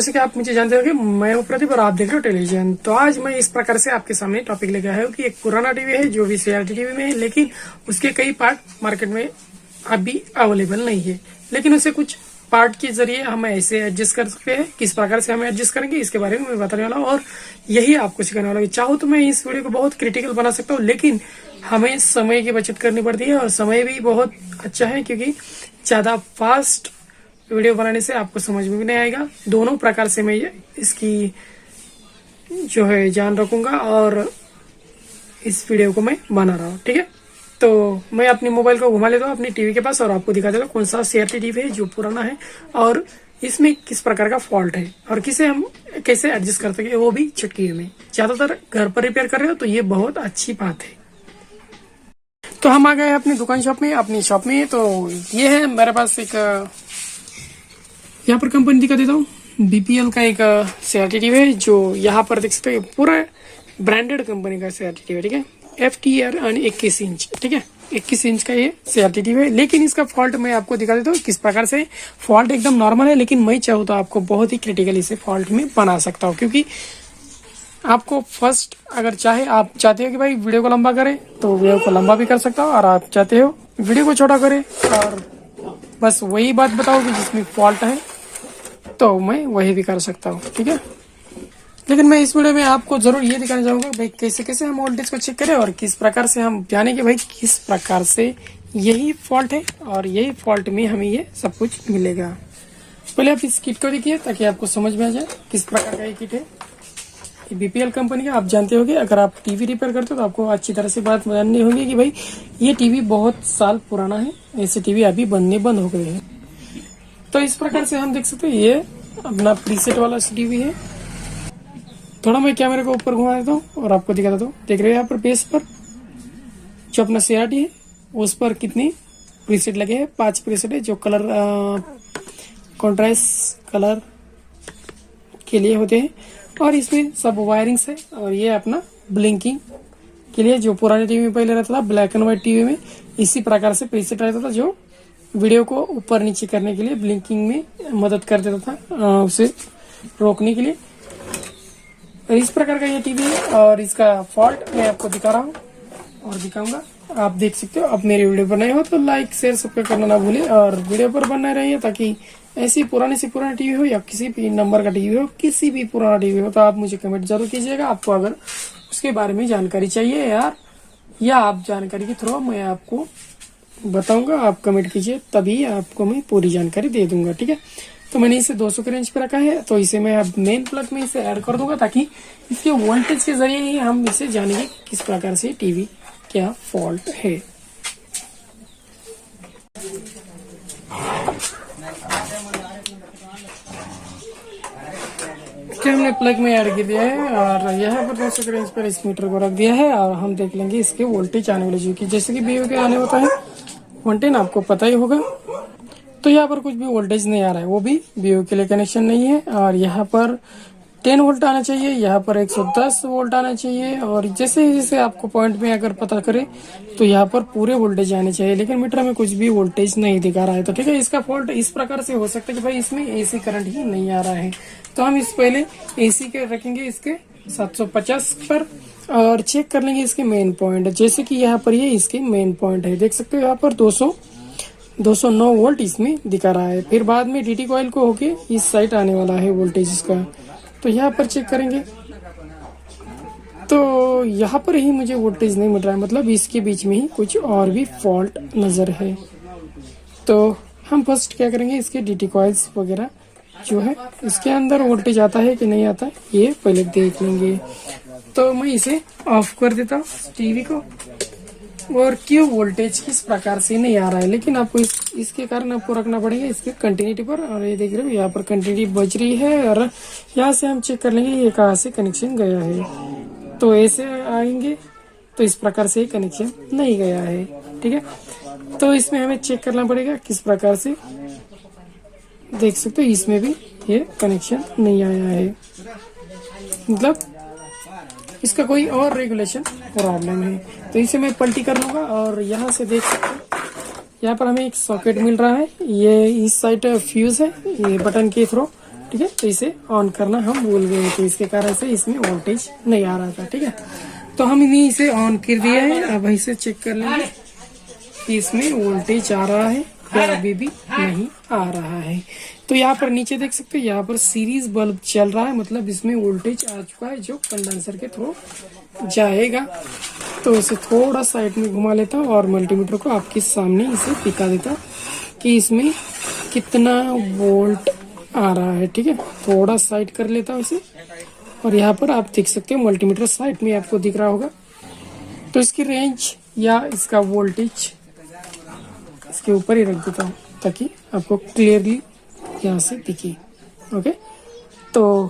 जैसे कि आप मुझे जानते हो कि मैं हूं प्रदीप और आप देख रहे हो टेलीविजन। तो आज मैं इस प्रकार से आपके सामने टॉपिक लेके आया हूँ कि एक पुराना टीवी है जो भी सीआरटी टीवी में है, लेकिन उसके कई पार्ट मार्केट में अभी अवेलेबल नहीं है। लेकिन उसे कुछ पार्ट के जरिए हम ऐसे एडजस्ट कर सकते हैं। किस प्रकार से हम एडजस्ट करेंगे इसके बारे में मैं बताने वाला हूँ और यही आपको सिखाने वाला हूँ। चाहो तो मैं इस वीडियो को बहुत क्रिटिकल बना सकता हूँ, लेकिन हमें समय की बचत करनी पड़ती है और समय भी बहुत अच्छा है, क्योंकि ज्यादा फास्ट वीडियो बनाने से आपको समझ में भी नहीं आएगा। दोनों प्रकार से मैं इसकी जो है जान रखूंगा और इस वीडियो को मैं बना रहा हूँ। ठीक है, तो मैं अपनी मोबाइल को घुमा लेता हूँ अपनी टीवी के पास और आपको दिखा देता हूँ कौन सा सीआरटी टीवी है जो पुराना है और इसमें किस प्रकार का फॉल्ट है और किसे हम कैसे एडजस्ट कर सके, वो भी चुटकी में। ज्यादातर घर पर रिपेयर कर रहे हो तो ये बहुत अच्छी बात है। तो हम आ गए अपनी दुकान शॉप में, अपनी शॉप में। तो ये है मेरे पास एक यहाँ पर कंपनी दिखा देता हूँ, बीपीएल का एक सीआरटी टीवी है जो यहाँ पर देख सकते हो। पूरा ब्रांडेड कंपनी का सीआरटी टीवी है। ठीक है, FTR और 21 इंच। ठीक है, 21 इंच का ये सीआरटी टीवी है। लेकिन इसका फॉल्ट मैं आपको दिखा देता हूँ किस प्रकार से। फॉल्ट एकदम नॉर्मल है, लेकिन मैं चाहूँ तो आपको बहुत ही क्रिटिकल इसे फॉल्ट में बना सकता हूँ, क्योंकि आपको फर्स्ट अगर आप चाहते हो कि भाई वीडियो को लंबा करें तो वीडियो को लंबा भी कर सकता हूँ, और आप चाहते हो वीडियो को छोटा करें और बस वही बात बताओ कि जिसमें फॉल्ट है तो मैं वही भी कर सकता हूँ। ठीक है, लेकिन मैं इस वीडियो में आपको जरूर ये दिखाना चाहूंगा भाई कैसे कैसे हम वोल्टेज को चेक करें और किस प्रकार से हम जाने कि भाई किस प्रकार से यही फॉल्ट है और यही फॉल्ट में हमें ये सब कुछ मिलेगा। पहले आप इस किट को देखिए ताकि आपको समझ में आ जाए किस प्रकार का ये किट है। बीपीएल कंपनी का आप जानते होंगे, अगर आप टीवी रिपेयर करते हो तो आपको अच्छी तरह से बात जाननी होगी कि भाई ये टीवी बहुत साल पुराना है, ऐसे टीवी अभी बनने बंद हो गए हैं। तो इस प्रकार से हम देख सकते हैं ये अपना प्रीसेट वाला टीवी है। थोड़ा मैं कैमरे को ऊपर घुमा देता हूँ और आपको दिखा देता हूँ। देख रहे हो यहाँ पर बेस पर जो अपना सीआरटी है उस पर कितनी प्रीसेट लगे हैं। 5 प्रीसेट है जो कलर कॉन्ट्रास्ट कलर के लिए होते हैं, और इसमें सब वायरिंग्स है। और ये अपना ब्लिंकिंग के लिए जो पुराने टीवी में पहले रहता था, ब्लैक एंड व्हाइट टीवी में इसी प्रकार से प्रीसेट रहता था जो वीडियो को ऊपर नीचे करने के लिए ब्लिंकिंग में मदद कर देता था, उसे रोकने के लिए। और इस प्रकार का ये टीवी है और इसका फॉल्ट मैं आपको दिखा रहा हूँ और दिखाऊंगा। आप देख सकते हो। अब मेरी वीडियो पर नए हो तो लाइक शेयर सब्सक्राइब करना ना भूले और वीडियो पर बने रहिए, ताकि ऐसी पुरानी से पुरानी टीवी हो या किसी भी नंबर का टीवी हो, किसी भी पुराना टीवी हो, तो आप मुझे कमेंट जरूर कीजिएगा। आपको अगर उसके बारे में जानकारी चाहिए यार, या आप जानकारी के थ्रू मैं आपको बताऊंगा, आप कमेंट कीजिए तभी आपको मैं पूरी जानकारी दे दूंगा। ठीक है, तो मैंने इसे 200 के रेंज पे रखा है, तो इसे मैं अब मेन प्लग में इसे ऐड कर दूंगा ताकि इसके वोल्टेज के जरिए ही हम इसे जानेंगे किस प्रकार से टीवी क्या फॉल्ट है। हमने प्लग में ऐड कर दिया है और यहाँ पर 200 के रेंज पर इस मीटर को रख दिया है और हम देख लेंगे इसके वोल्टेज आने वाले जो कि जैसे कि बीओ के आने होता है 110, आपको पता ही होगा। तो यहाँ पर कुछ भी वोल्टेज नहीं आ रहा है, वो भी बीओ के लिए कनेक्शन नहीं है। और यहाँ पर 10 वोल्ट आना चाहिए, यहाँ पर 110 वोल्ट आना चाहिए। और जैसे जैसे आपको पॉइंट में अगर पता करे तो यहाँ पर पूरे वोल्टेज आने चाहिए, लेकिन मीटर में कुछ भी वोल्टेज नहीं दिखा रहा है। तो ठीक है, इसका फॉल्ट इस प्रकार से हो सकता है कि भाई इसमें एसी करंट ही नहीं आ रहा है। तो हम इस पहले एसी के रखेंगे इसके 750 पर और चेक कर लेंगे इसके मेन पॉइंट। जैसे कि यहाँ पर ये इसके मेन पॉइंट है, देख सकते हो यहाँ पर 209 वोल्ट इसमें दिखा रहा है। फिर बाद में डीटी कॉइल को होके इस साइड आने वाला है वोल्टेज इसका, तो यहाँ पर चेक करेंगे तो यहाँ पर ही मुझे वोल्टेज नहीं मिल रहा है, मतलब इसके बीच में ही कुछ और भी फॉल्ट नजर है। तो हम फर्स्ट क्या करेंगे, इसके डीटी कॉइल्स वगैरह जो है इसके अंदर वोल्टेज आता है कि नहीं आता है ये पहले देख लेंगे। तो मैं इसे ऑफ कर देता हूँ टीवी को, और क्यों वोल्टेज किस प्रकार से नहीं आ रहा है, लेकिन आपको इसके कारण आपको रखना पड़ेगा इसके कंटिन्यूटी पर। और ये देख रहे हो यहाँ पर कंटिन्यूटी बज रही है और यहाँ से हम चेक कर लेंगे ये कहाँ से कनेक्शन गया है। तो ऐसे आएंगे तो इस प्रकार से कनेक्शन नहीं गया है। ठीक है, तो इसमें हमें चेक करना पड़ेगा किस प्रकार से। देख सकते हो इसमें भी ये कनेक्शन नहीं आया है, मतलब इसका कोई और रेगुलेशन प्रॉब्लम है। तो इसे मैं पलटी कर लूंगा और यहाँ से देख सकते हैं यहाँ पर हमें एक सॉकेट मिल रहा है। ये इस साइड फ्यूज है, ये बटन के थ्रू ठीक है। तो इसे ऑन करना हम भूल गए, तो इसके कारण से इसमें वोल्टेज नहीं आ रहा था, ठीक है। तो हमने इसे ऑन कर दिया है। अब इसे चेक कर लेंगे कि इसमें वोल्टेज आ रहा है या अभी भी नहीं आ रहा है। तो यहाँ पर नीचे देख सकते हो, यहाँ पर सीरीज बल्ब चल रहा है, मतलब इसमें वोल्टेज आ चुका है जो कंडेंसर के थ्रू जाएगा। तो इसे थोड़ा साइड में घुमा लेता हूँ और मल्टीमीटर को आपके सामने इसे दिखा देता हूँ कि इसमें कितना वोल्ट आ रहा है, ठीक है। थोड़ा साइड कर लेता हूँ इसे, और यहाँ पर आप देख सकते हो मल्टीमीटर साइड में आपको दिख रहा होगा। तो इसकी रेंज या इसका वोल्टेज इसके ऊपर ही रख देता हूँ ताकि आपको क्लियरली यहाँ से दिखे। ओके, तो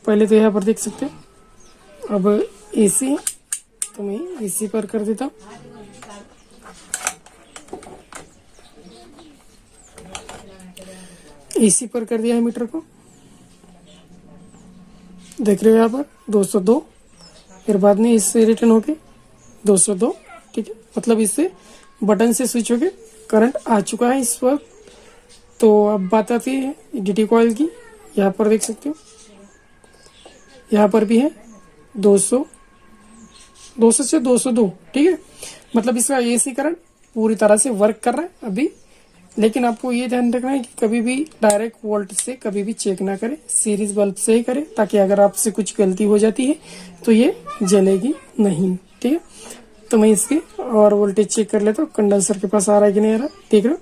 पहले तो यहाँ पर देख सकते हो। अब एसी, तो मैं एसी पर कर देता हूँ। एसी पर कर दिया है मीटर को, देख रहे हो यहाँ पर 202, फिर बाद में इससे रिटर्न होके 202, ठीक है। मतलब इससे बटन से स्विच होके करंट आ चुका है इस वक्त। तो अब बात आती है डीटी कॉइल की। यहाँ पर देख सकते हो, यहाँ पर भी है 200 से 202, ठीक है। मतलब इसका एसी करंट पूरी तरह से वर्क कर रहा है अभी। लेकिन आपको ये ध्यान रखना है कि कभी भी डायरेक्ट वोल्ट से कभी भी चेक ना करें, सीरीज बल्ब से ही करें, ताकि अगर आपसे कुछ गलती हो जाती है तो ये जलेगी नहीं, ठीक है। तो मैं इसके और वोल्टेज चेक कर लेता हूँ कंडेंसर के पास आ रहा है कि नहीं आ रहा। देख रहे हो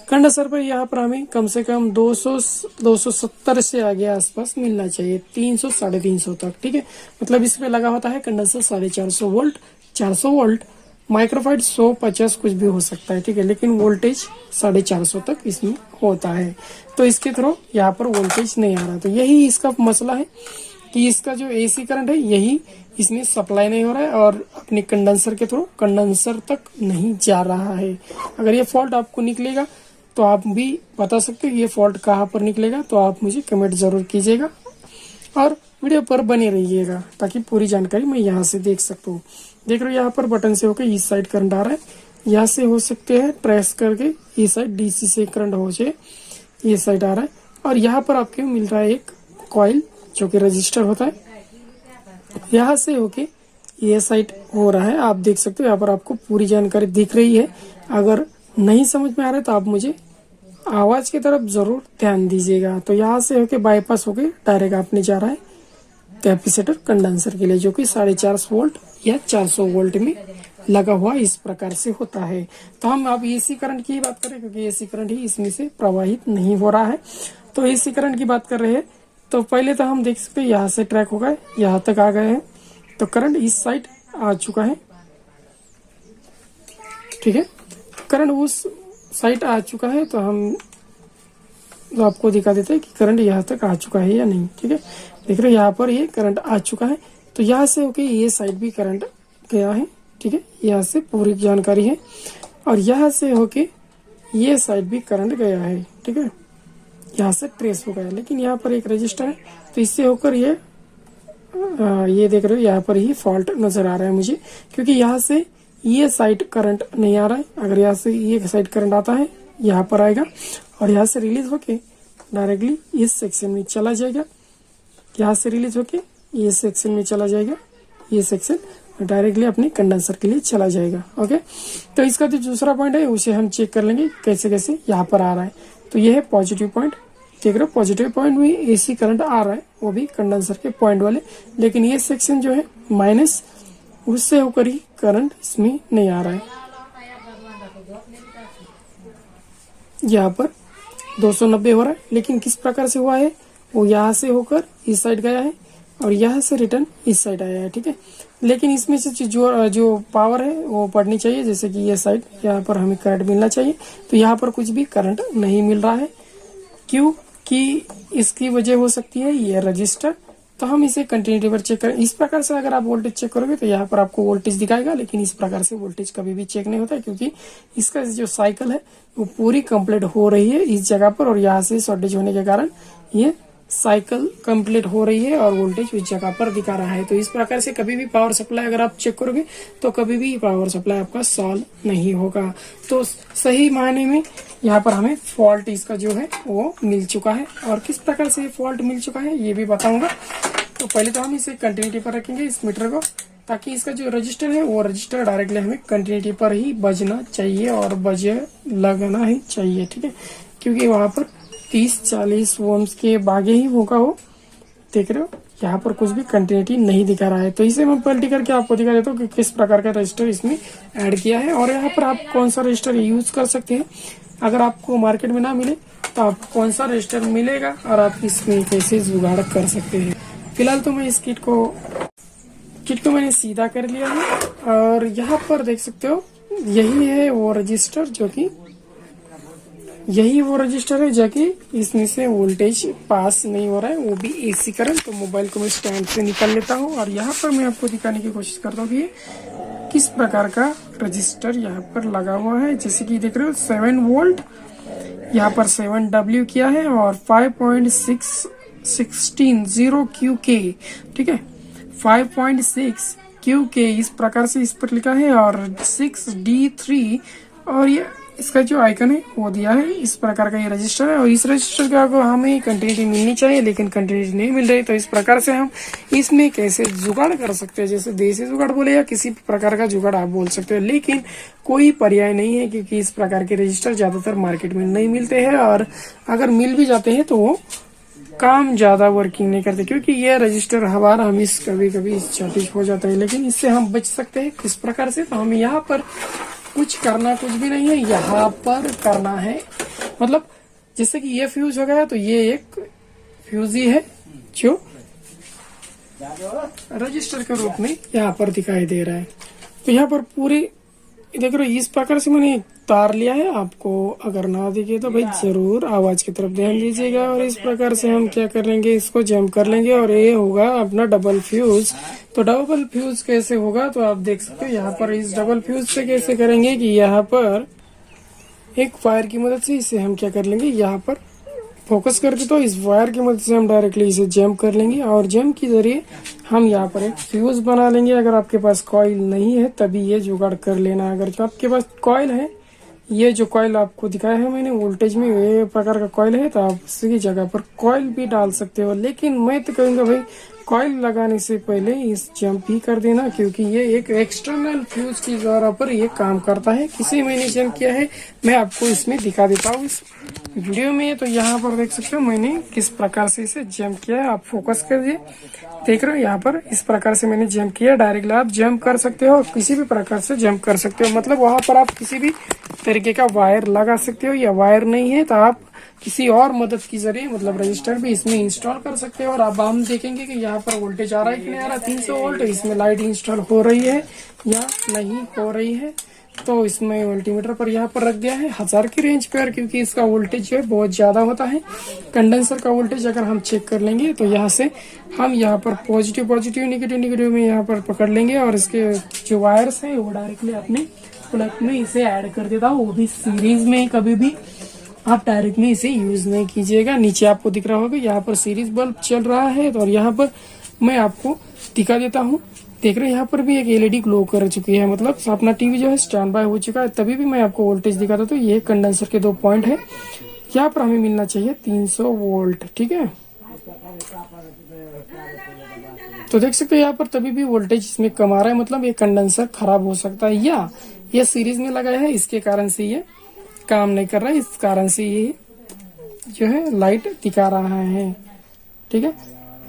कंडेंसर पर यहाँ पर हमें कम से कम 270 से आगे आसपास मिलना चाहिए, 300 350 तक, ठीक है। मतलब इसमें लगा होता है कंडेंसर 450 वोल्ट, 400 वोल्ट, माइक्रोफाइट 150 कुछ भी हो सकता है, ठीक है। लेकिन वोल्टेज 450 तक इसमें होता है। तो इसके थ्रू यहाँ पर वोल्टेज नहीं आ रहा। तो यही इसका मसला है कि इसका जो एसी करंट है यही इसमें सप्लाई नहीं हो रहा है और अपने कंडेंसर के थ्रू कंडेंसर तक नहीं जा रहा है। अगर ये फॉल्ट आपको निकलेगा तो आप भी बता सकते हो ये फॉल्ट कहाँ पर निकलेगा। तो आप मुझे कमेंट जरूर कीजिएगा और वीडियो पर बने रहिएगा ताकि पूरी जानकारी मैं यहाँ से देख सकता हूँ। देख रहे हो यहाँ पर बटन से होकर इस साइड करंट आ रहा है, यहाँ से हो सकते हैं ट्रेस करके इस साइड डीसी से करंट हो जाए, ये साइड आ रहा है। और यहाँ पर आपको मिल रहा है एक कॉइल जो कि रजिस्टर होता है, यहाँ से होके ये साइड हो रहा है। आप देख सकते हो यहाँ पर आपको पूरी जानकारी दिख रही है। अगर नहीं समझ में आ रहा है तो आप मुझे आवाज की तरफ जरूर ध्यान दीजिएगा। तो यहाँ से होके बाईपास होके डायरेक्ट आपने जा रहा है कैपेसिटर कंडेंसर के लिए, जो कि 450 वोल्ट या 400 वोल्ट में लगा हुआ इस प्रकार से होता है। तो हम अब एसी करंट की बात करें क्योंकि एसी करंट ही इसमें से प्रवाहित नहीं हो रहा है। तो एसी करंट की बात कर रहे हैं तो पहले तो हम देख सकते हैं यहाँ से ट्रैक हो गए, यहाँ तक आ गए हैं। तो करंट इस साइड आ चुका है, ठीक है। करंट उस साइड आ चुका है तो हम आपको दिखा देते हैं कि करंट यहाँ तक आ चुका है या नहीं, ठीक है। देख रहे हो यहाँ पर ये करंट आ चुका है। तो यहाँ से होके ये साइड भी करंट गया है, ठीक है। यहाँ से पूरी जानकारी है। और यहाँ से होके ये साइड भी करंट गया है, ठीक है। यहाँ से ट्रेस हो गया। लेकिन यहाँ पर एक रजिस्टर है तो इससे होकर ये देख रहे हो यहाँ पर ही फॉल्ट नजर आ रहा है मुझे, क्योंकि यहाँ से ये साइड करंट नहीं आ रहा है। अगर यहाँ से ये साइड करंट आता है यहाँ पर आएगा और यहाँ से रिलीज होके डायरेक्टली इस सेक्शन में चला जाएगा। यहाँ से रिलीज होके ये सेक्शन में चला जाएगा, ये सेक्शन डायरेक्टली अपने कंडेंसर के लिए चला जाएगा। ओके, तो इसका जो दूसरा पॉइंट है उसे हम चेक कर लेंगे कैसे कैसे यहाँ पर आ रहा है। तो ये है पॉजिटिव पॉइंट, देख रहे हो पॉजिटिव पॉइंट में एसी करंट आ रहा है, वो भी कंडेंसर के पॉइंट वाले। लेकिन ये सेक्शन जो है माइनस, उससे होकर ही करंट इसमें नहीं आ रहा है। यहाँ पर 290 हो रहा है, लेकिन किस प्रकार से हुआ है, वो यहाँ से होकर इस साइड गया है और यहाँ से रिटर्न इस साइड आया है, ठीक है। लेकिन इसमें से जो पावर है वो पड़नी चाहिए, जैसे कि ये साइड यहाँ पर हमें करंट मिलना चाहिए। तो यहाँ पर कुछ भी करंट नहीं मिल रहा है, क्यों कि इसकी वजह हो सकती है ये रजिस्टर। तो हम इसे कंटिन्यूटी पर चेक करें। इस प्रकार से अगर आप वोल्टेज चेक करोगे तो यहाँ पर आपको वोल्टेज दिखाएगा, लेकिन इस प्रकार से वोल्टेज कभी भी चेक नहीं होता है, क्योंकि इसका जो साइकिल है वो पूरी कंप्लीट हो रही है इस जगह पर, और यहाँ से शॉर्टेज होने के कारण ये साइकिल कंप्लीट हो रही है और वोल्टेज उस जगह पर दिखा रहा है। तो इस प्रकार से कभी भी पावर सप्लाई अगर आप चेक करोगे तो कभी भी पावर सप्लाई आपका सॉल्व नहीं होगा। तो सही मायने में यहाँ पर हमें फॉल्ट इसका जो है वो मिल चुका है, और किस प्रकार से फॉल्ट मिल चुका है ये भी बताऊंगा। तो पहले तो हम इसे कंटिन्यूटी पर रखेंगे इस मीटर को, ताकि इसका जो रजिस्टर है वो रजिस्टर डायरेक्टली हमें कंटिन्यूटी पर ही बजना चाहिए और बजे लगना ही चाहिए, ठीक है, क्योंकि वहां पर 30-40 ओम्स के बागे ही होगा वो। देख रहे हो यहाँ पर कुछ भी कंटिन्यूटी नहीं दिखा रहा है। तो इसे मैं पलटी करके आपको दिखा देता हूँ कि किस प्रकार का रजिस्टर इसमें ऐड किया है, और यहाँ पर आप कौन सा रजिस्टर यूज कर सकते हैं। अगर आपको मार्केट में ना मिले तो आप कौन सा रजिस्टर मिलेगा और आप इसमें कैसे जुगाड़ कर सकते हैं। फिलहाल तो मैं इस किट को मैंने सीधा कर लिया है, और यहाँ पर देख सकते हो यही है वो रजिस्टर जो कि इसमें से वोल्टेज पास नहीं हो रहा है, वो भी एसी करंट। तो मोबाइल को मैं स्टैंड से निकाल लेता हूँ, और यहाँ पर मैं आपको दिखाने की कोशिश करता हूँ कि किस प्रकार का रजिस्टर यहाँ पर लगा हुआ है। जैसे कि देख रहे हो 7 वोल्ट, यहाँ पर 7W किया है, और 5.616 QK, ठीक है, 5.6 QK इस प्रकार से इस पर लिखा है, और 6D3, और ये इसका जो आइकन है वो दिया है। इस प्रकार का ये रजिस्टर है, और इस रजिस्टर का को हमें कंटिन्यूटी मिलनी चाहिए, लेकिन कंटिन्यूटी नहीं मिल रही। तो इस प्रकार से हम इसमें कैसे जुगाड़ कर सकते हैं, जैसे देसी जुगाड़ बोले या किसी प्रकार का जुगाड़ आप बोल सकते हो, लेकिन कोई पर्याय नहीं है, क्योंकि इस प्रकार के रजिस्टर ज्यादातर मार्केट में नहीं मिलते हैं, और अगर मिल भी जाते हैं तो वो काम ज्यादा वर्किंग नहीं करते, क्योंकि ये रजिस्टर हमारा हमें कभी कभी शॉर्टेज हो जाता है। लेकिन इससे हम बच सकते हैं किस प्रकार से, तो हमें यहाँ पर कुछ भी नहीं है, यहाँ पर करना है, मतलब जैसे कि ये फ्यूज हो गया, तो ये एक फ्यूज ही है जो रजिस्टर के रूप में यहाँ पर दिखाई दे रहा है। तो यहाँ पर पूरी देख रहे हो इस प्रकार से मैंने तार लिया है। आपको अगर ना दिखे तो भाई जरूर आवाज की तरफ ध्यान दीजिएगा, और इस प्रकार से हम क्या करेंगे, इसको जम कर लेंगे, और ये होगा अपना डबल फ्यूज। तो डबल फ्यूज कैसे होगा, तो आप देख सकते हो यहाँ पर इस डबल फ्यूज से कैसे करेंगे कि यहाँ पर एक वायर की मदद से इसे हम क्या कर लेंगे, यहाँ पर फोकस करके, तो इस वायर की मदद से हम डायरेक्टली इसे जम कर लेंगे, और जम के जरिए हम यहाँ पर एक फ्यूज बना लेंगे। अगर आपके पास कॉइल नहीं है तभी ये जुगाड़ कर लेना। अगर तो आपके पास कॉइल है, ये जो कॉइल आपको दिखाया है मैंने वोल्टेज में, ये प्रकार का कॉइल है, तो आप उसी जगह पर कॉइल भी डाल सकते हो। लेकिन मैं तो कहूँगा भाई कॉइल लगाने से पहले इस जंप ही कर देना, क्योंकि ये एक एक्सटर्नल फ्यूज की द्वारा पर ये काम करता है। किसी मैंने जंप किया है, मैं आपको इसमें दिखा देता हूँ इस वीडियो में। तो यहाँ पर देख सकते हो मैंने किस प्रकार से इसे जंप किया है, आप फोकस करिए, देख रहे हो यहाँ पर इस प्रकार से मैंने जंप किया। डायरेक्टली आप जंप कर सकते हो, किसी भी प्रकार से जंप कर सकते हो, मतलब वहां पर आप किसी भी तरीके का वायर लगा सकते हो, या वायर नहीं है तो आप किसी और मदद की जरिए मतलब रजिस्टर भी इसमें इंस्टॉल कर सकते हो। और अब हम देखेंगे कि यहाँ पर वोल्टेज आ रहा है कि नहीं आ रहा। 300 वोल्ट इसमें लाइट इंस्टॉल हो रही है या नहीं हो रही है। तो इसमें मल्टीमीटर पर यहाँ पर रख दिया है 1000 की रेंज पर, क्योंकि इसका वोल्टेज जो है बहुत ज्यादा होता है। कंडेंसर का वोल्टेज अगर हम चेक कर लेंगे तो यहाँ से हम यहाँ पर पॉजिटिव नेगेटिव में यहाँ पर पकड़ लेंगे, और इसके जो वायर्स है वो डायरेक्टली अपने प्लग में इसे ऐड कर देता हूँ, वो भी सीरीज में। कभी भी आप डायरेक्टली इसे यूज नहीं कीजिएगा। नीचे आपको दिख रहा होगा यहाँ पर सीरीज बल्ब चल रहा है, और यहाँ पर मैं आपको दिखा देता हूँ। देख रहे हैं यहाँ पर भी एक एलईडी ग्लो कर चुकी है, मतलब अपना टीवी जो है स्टैंड बाय हो चुका है। तभी भी मैं आपको वोल्टेज दिखाता। तो ये कंडेंसर के 2 पॉइंट है, यहाँ पर हमें मिलना चाहिए 300 वोल्ट, ठीक है। तो देख सकते हो यहाँ पर तभी भी वोल्टेज इसमें कम आ रहा है, मतलब ये कंडेंसर खराब हो सकता है, या ये सीरीज में लगा है इसके कारण से ये काम नहीं कर रहा है, इस कारण से ये जो है लाइट दिखा रहा है, ठीक है।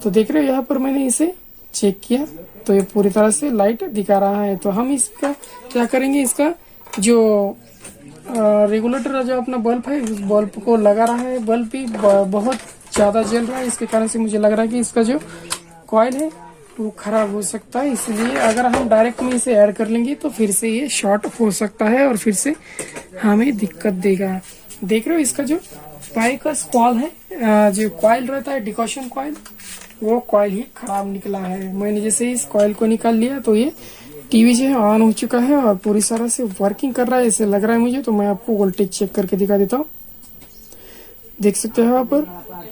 तो देख रहे हो यहाँ पर मैंने इसे चेक किया तो ये पूरी तरह से लाइट दिखा रहा है। तो हम इसका क्या करेंगे, इसका जो रेगुलेटर जो अपना बल्ब है उस बल्ब को लगा रहा है। बल्ब भी बहुत ज्यादा जल रहा है, इसके कारण से मुझे लग रहा है कि इसका जो कॉइल है वो खराब हो सकता है। इसलिए अगर हम डायरेक्ट में इसे ऐड कर लेंगे तो फिर से ये शॉर्ट हो सकता है और फिर से हमें दिक्कत देगा। देख रहे हो इसका जो पाइकस कॉइल है, जो कॉइल रहता है डिकॉशन कॉइल, वो कॉइल ही खराब निकला है। मैंने जैसे इस कॉइल को निकाल लिया तो ये टीवी जो है ऑन हो चुका है और पूरी तरह से वर्किंग कर रहा है, ऐसे लग रहा है मुझे। तो मैं आपको वोल्टेज चेक करके दिखा देता हूँ। देख सकते हो यहाँ पर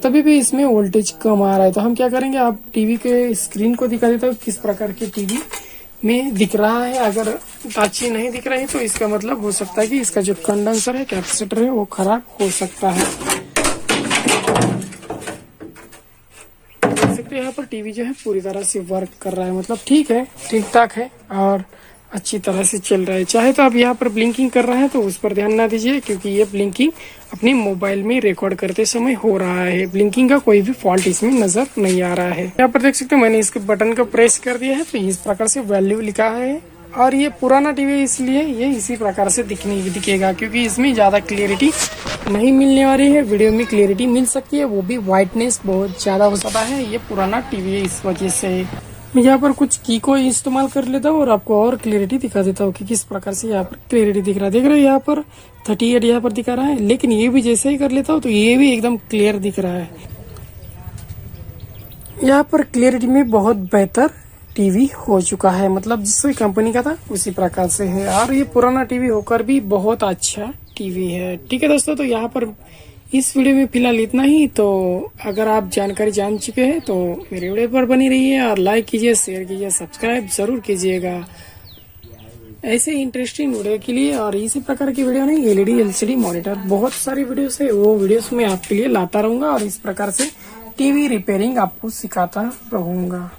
तभी भी इसमें वोल्टेज कम आ रहा है। तो हम क्या करेंगे, आप टीवी के स्क्रीन को दिखा देता हूँ किस प्रकार की टीवी में दिख रहा है। अगर अच्छी नहीं दिख रही तो इसका मतलब हो सकता है कि इसका जो कंडेंसर है, कैपेसिटर है, वो खराब हो सकता है। देख सकते हैं यहाँ पर टीवी जो है पूरी तरह से वर्क कर रहा है, मतलब ठीक है, ठीक ठाक है और अच्छी तरह से चल रहा है। चाहे तो आप यहाँ पर ब्लिंकिंग कर रहा है तो उस पर ध्यान ना दीजिए, क्योंकि ये ब्लिंकिंग अपने मोबाइल में रिकॉर्ड करते समय हो रहा है। ब्लिंकिंग का कोई भी फॉल्ट इसमें नजर नहीं आ रहा है। यहाँ पर देख सकते हैं मैंने इसके बटन को प्रेस कर दिया है तो इस प्रकार से वैल्यू लिखा है। और ये पुराना टीवी इसलिए ये इसी प्रकार से दिखेगा, क्योंकि इसमें ज्यादा क्लियरिटी नहीं मिलने वाली है। वीडियो में क्लियरिटी मिल सकती है, वो भी वाइटनेस बहुत ज्यादा हो सकता है। ये पुराना टीवी है, इस वजह से मैं यहाँ पर कुछ की को इस्तेमाल कर लेता हूँ और आपको और क्लियरिटी दिखा देता हूँ कि किस प्रकार से यहाँ पर क्लियरिटी दिख रहा है। देख रहे हो यहाँ पर 38 यहाँ पर दिखा रहा है, लेकिन ये भी जैसे ही कर लेता हूँ तो ये भी एकदम क्लियर दिख रहा है। यहाँ पर क्लियरिटी में बहुत बेहतर टीवी हो चुका है, मतलब जिस कंपनी का था उसी प्रकार से है। और ये पुराना टीवी होकर भी बहुत अच्छा टीवी है। ठीक है दोस्तों, तो यहाँ पर इस वीडियो में फिलहाल इतना ही। तो अगर आप जानकारी जान चुके हैं तो मेरे वीडियो पर बनी रहिए और लाइक कीजिए, शेयर कीजिए, सब्सक्राइब जरूर कीजिएगा ऐसे इंटरेस्टिंग वीडियो के लिए। और इसी प्रकार की वीडियो नहीं, एलईडी एलसीडी मॉनिटर बहुत सारी वीडियोस है, वो वीडियोस मैं आपके लिए लाता रहूंगा और इस प्रकार से टीवी रिपेयरिंग आपको सिखाता रहूंगा।